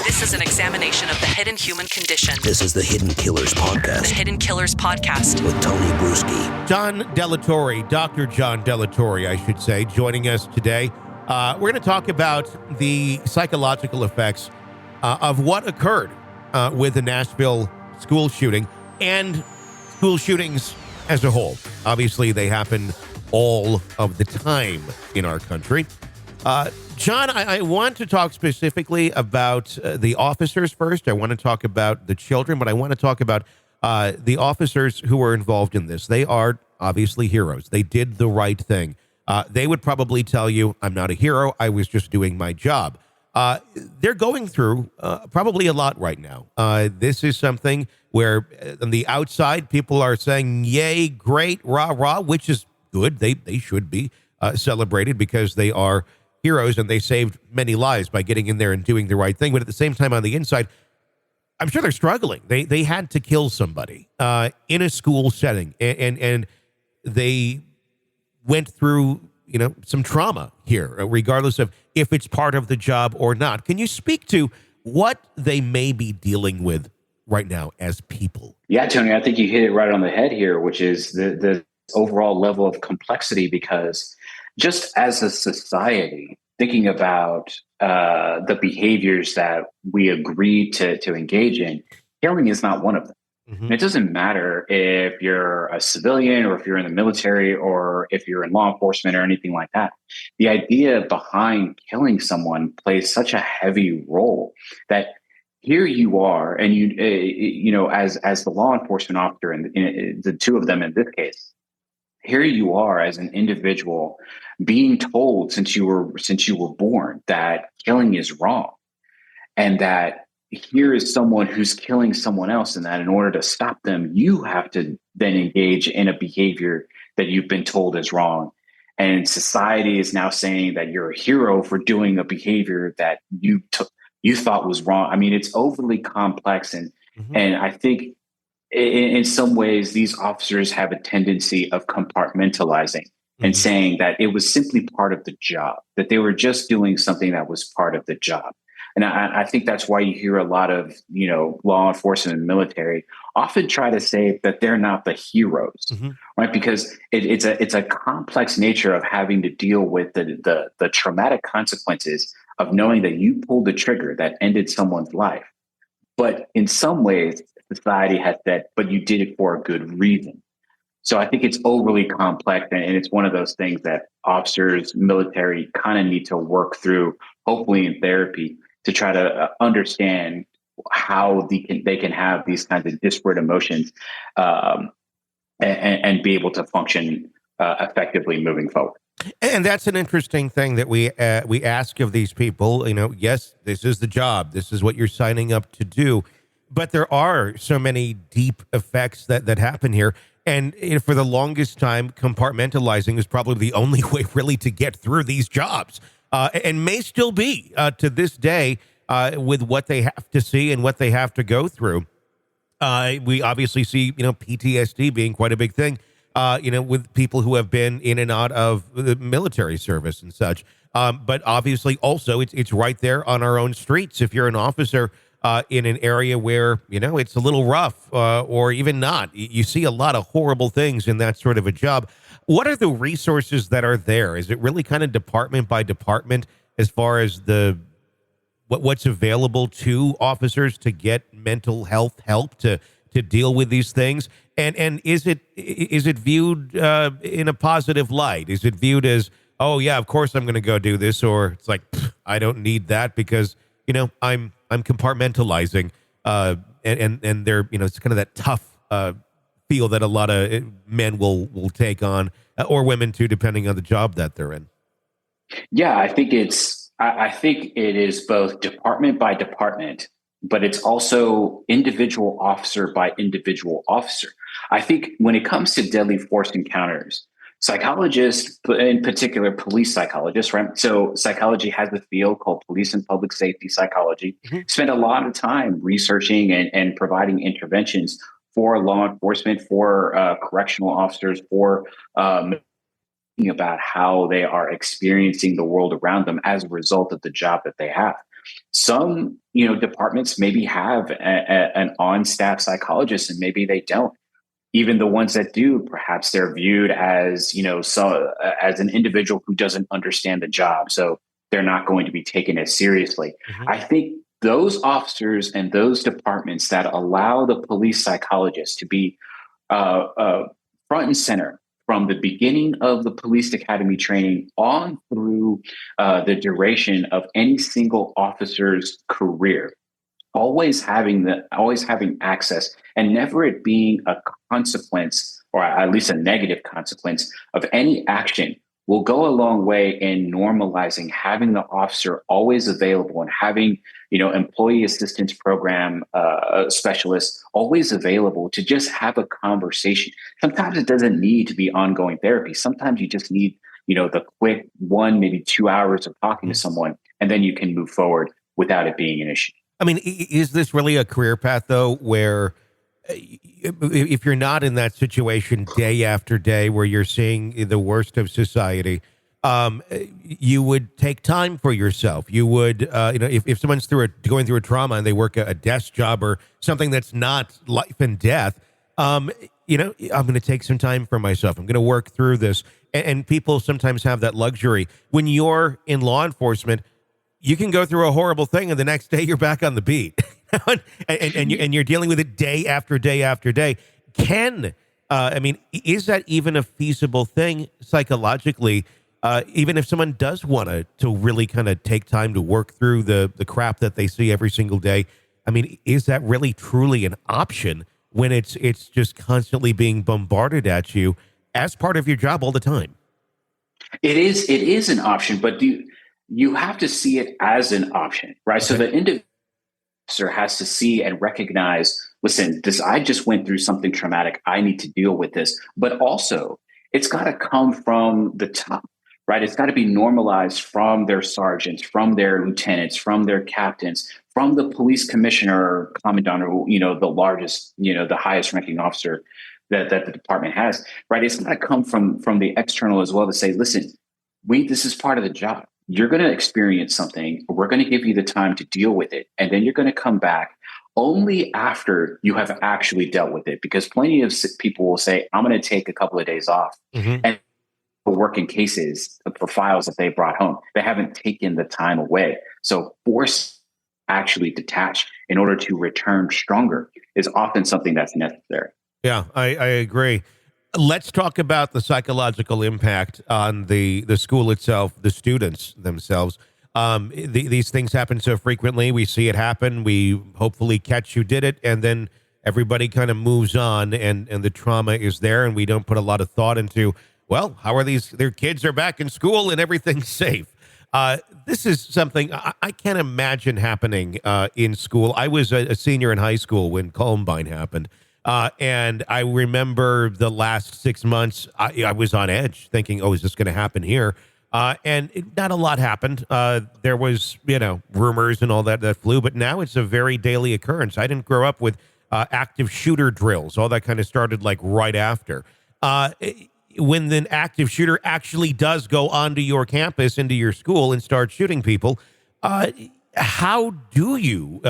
This is an examination of the hidden human condition. This is the Hidden Killers Podcast. The Hidden Killers Podcast. With Tony Bruschi. John Delatore, Dr. John Delatore, I should say, joining us today. We're going to talk about the psychological effects of what occurred with the Nashville school shooting and school shootings as a whole. Obviously, they happen all of the time in our country. John, I want to talk specifically about the officers first. I want to talk about the children, but I want to talk about the officers who were involved in this. They are obviously heroes. They did the right thing. They would probably tell you, I'm not a hero. I was just doing my job. They're going through probably a lot right now. This is something where on the outside, people are saying, yay, great, rah, rah, which is good. They should be celebrated because they are heroes and they saved many lives by getting in there and doing the right thing. But at the same time, on the inside, I'm sure they're struggling. They had to kill somebody in a school setting, and they went through, some trauma here, regardless of if it's part of the job or not. Can you speak to what they may be dealing with right now as people? Yeah, Tony, I think you hit it right on the head here, which is the overall level of complexity, because just as a society, thinking about the behaviors that we agree to engage in, killing is not one of them. Mm-hmm. It doesn't matter if you're a civilian or if you're in the military or if you're in law enforcement or anything like that. The idea behind killing someone plays such a heavy role that here you are, and as the law enforcement officer, and the two of them in this case, here you are as an individual being told since you were born that killing is wrong, and that here is someone who's killing someone else, and that in order to stop them, you have to then engage in a behavior that you've been told is wrong. And society is now saying that you're a hero for doing a behavior that you thought was wrong. I mean, it's overly complex, and I think in some ways, these officers have a tendency of compartmentalizing and saying that it was simply part of the job, that they were just doing something that was part of the job. And I think that's why you hear a lot of, law enforcement and military often try to say that they're not the heroes, right? Because it's a complex nature of having to deal with the traumatic consequences of knowing that you pulled the trigger that ended someone's life. But in some ways, society has said, but you did it for a good reason. So I think it's overly complex, and it's one of those things that officers, military kind of need to work through, hopefully in therapy, to try to understand how they can have these kinds of disparate emotions and be able to function effectively moving forward. And that's an interesting thing that we ask of these people. Yes, this is the job. This is what you're signing up to do. But there are so many deep effects that happen here. And for the longest time, compartmentalizing is probably the only way really to get through these jobs, and may still be to this day with what they have to see and what they have to go through. We obviously see, PTSD being quite a big thing, with people who have been in and out of the military service and such. But obviously also it's right there on our own streets. If you're an officer in an area where, it's a little rough or even not, you see a lot of horrible things in that sort of a job. What are the resources that are there? Is it really kind of department by department as far as what's available to officers to get mental health help to deal with these things? And is it viewed in a positive light? Is it viewed as, oh yeah, of course I'm going to go do this, or it's like, I don't need that because I'm compartmentalizing, and they're, it's kind of that tough feel that a lot of men will take on, or women too, depending on the job that they're in. Yeah, I think it is both department by department, but it's also individual officer by individual officer. I think when it comes to deadly force encounters, psychologists, in particular police psychologists, right? So psychology has a field called police and public safety psychology. Spend a lot of time researching and providing interventions for law enforcement, for correctional officers, for about how they are experiencing the world around them as a result of the job that they have. Some, departments maybe have an on-staff psychologist, and maybe they don't. Even the ones that do, perhaps they're viewed as, as an individual who doesn't understand the job. So they're not going to be taken as seriously. Mhm. I think those officers and those departments that allow the police psychologist to be front and center from the beginning of the police academy training on through the duration of any single officer's career, always having access and never it being a consequence, or at least a negative consequence of any action, will go a long way in normalizing having the officer always available and having, employee assistance program specialists always available to just have a conversation. Sometimes it doesn't need to be ongoing therapy. Sometimes you just need, the quick 1, maybe 2 hours of talking to someone, and then you can move forward without it being an issue. I mean, is this really a career path, though, where if you're not in that situation day after day where you're seeing the worst of society, you would take time for yourself? You would, if someone's going through a trauma and they work a desk job or something that's not life and death, I'm going to take some time for myself. I'm going to work through this. And people sometimes have that luxury. When you're in law enforcement, you can go through a horrible thing and the next day you're back on the beat and you're dealing with it day after day after day. Is that even a feasible thing psychologically? Even if someone does want to really kind of take time to work through the crap that they see every single day. I mean, is that really truly an option when it's just constantly being bombarded at you as part of your job all the time? It is an option, but you have to see it as an option, right? Okay. So the individual has to see and recognize, listen, I just went through something traumatic. I need to deal with this. But also, it's got to come from the top, right? It's got to be normalized from their sergeants, from their lieutenants, from their captains, from the police commissioner or commandant, or, the largest, the highest ranking officer that the department has, right? It's got to come from the external as well to say, listen, this is part of the job. You're going to experience something. We're going to give you the time to deal with it. And then you're going to come back only after you have actually dealt with it. Because plenty of people will say, I'm going to take a couple of days off and work in cases for files that they brought home. They haven't taken the time away. So force actually detach in order to return stronger is often something that's necessary. Yeah, I agree. Let's talk about the psychological impact on the school itself, the students themselves. These things happen so frequently. We see it happen. We hopefully catch who did it, and then everybody kind of moves on, and the trauma is there, and we don't put a lot of thought into, well, how are their kids are back in school and everything's safe. This is something I can't imagine happening in school. I was a senior in high school when Columbine happened. And I remember the last 6 months, I was on edge thinking, is this going to happen here? And not a lot happened. There was, rumors and all that flew, but now it's a very daily occurrence. I didn't grow up with active shooter drills. All that kind of started like right after. When the active shooter actually does go onto your campus, into your school and start shooting people, how do you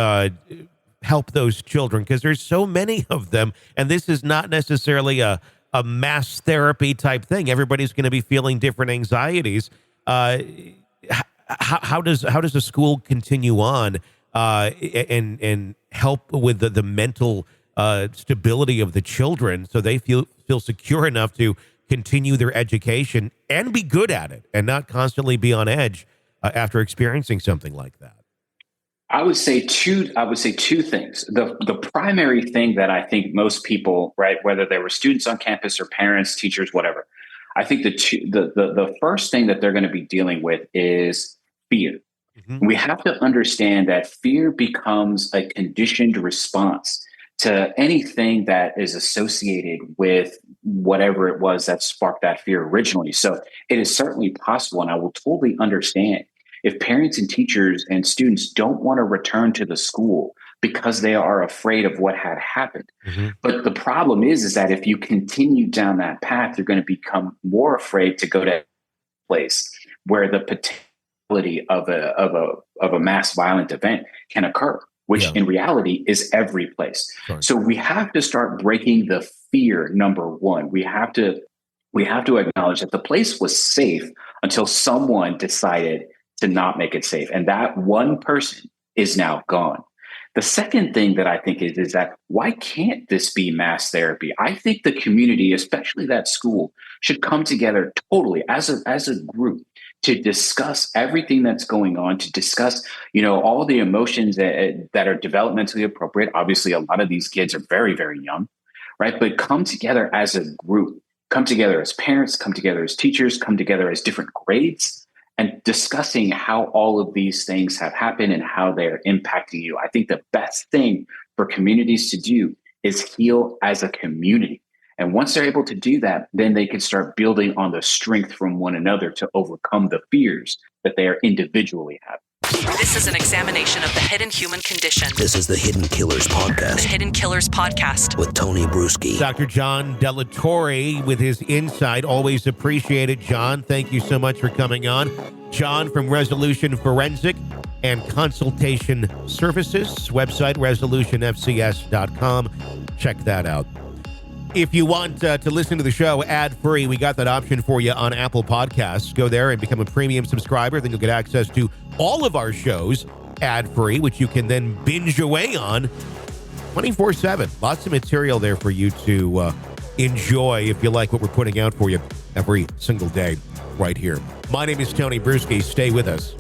help those children? Because there's so many of them, and this is not necessarily a mass therapy type thing. Everybody's going to be feeling different anxieties. How does a school continue on and help with the mental stability of the children so they feel secure enough to continue their education and be good at it and not constantly be on edge after experiencing something like that? I would say two things. The primary thing that I think most people, right, whether they were students on campus or parents, teachers, whatever, I think the first thing that they're going to be dealing with is fear. Mm-hmm. We have to understand that fear becomes a conditioned response to anything that is associated with whatever it was that sparked that fear originally. So it is certainly possible, and I will totally understand if parents and teachers and students don't want to return to the school because they are afraid of what had happened. Mm-hmm. But the problem is that if you continue down that path, you're going to become more afraid to go to a place where the potential of a mass violent event can occur, which in reality is every place. Sure. So we have to start breaking the fear. Number one, we have to acknowledge that the place was safe until someone decided to not make it safe, and that one person is now gone. The second thing that I think is that why can't this be mass therapy? I think the community, especially that school, should come together totally as a group to discuss everything that's going on, to discuss, all the emotions that are developmentally appropriate. Obviously, a lot of these kids are very, very young, right? But come together as a group, come together as parents, come together as teachers, come together as different grades, and discussing how all of these things have happened and how they're impacting you. I think the best thing for communities to do is heal as a community. And once they're able to do that, then they can start building on the strength from one another to overcome the fears that they are individually having. This is an examination of the hidden human condition. This is the Hidden Killers The Podcast Hidden Killers Podcast. with Tony Bruschi. Dr. John Delatore with his insight. Always appreciate it, John. Thank you so much for coming on. John from Resolution Forensic and Consultation Services. Website, resolutionfcs.com. Check that out. If you want to listen to the show ad-free, we got that option for you on Apple Podcasts. Go there and become a premium subscriber. Then you'll get access to all of our shows ad-free, which you can then binge away on 24/7. Lots of material there for you to enjoy if you like what we're putting out for you every single day right here. My name is Tony Bruschi. Stay with us.